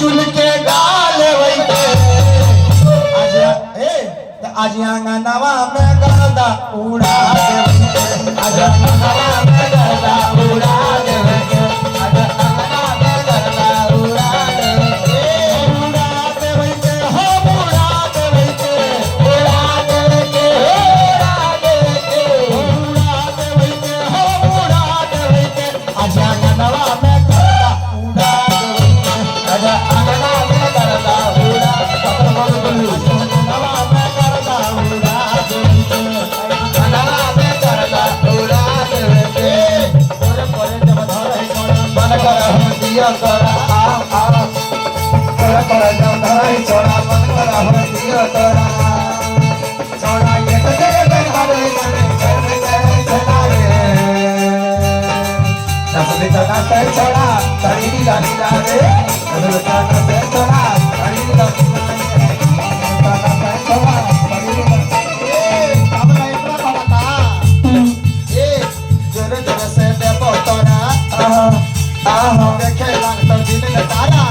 चुन के गाल वैके आज आंगनवा में गर्दा उड़ा दे आज आंगनवा में गर्दा उड़ा दे आज आंगनवा में गर्दा उड़ा दे हो उड़ा दे उड़ा दे हो उड़ा दे आज आंगनवा में गर्दा उड़ा दे आज आंगनवा में गर्दा उड़ा दिया करा करा करा जब धराई छोड़ा मन करा हो दिया करा छोड़ा ये तो तेरे बेहारे करे चला रे नस बिचना से छोड़ा तड़ी नीला नीला रे नस बिचना से छोड़ा तड़ी नीला नीला रे नस छोड़ा तड़ी नीला ए कामना इतना पड़ता ए जोरे जोरे से दे बोतरा देखे लाग तो दिन तारा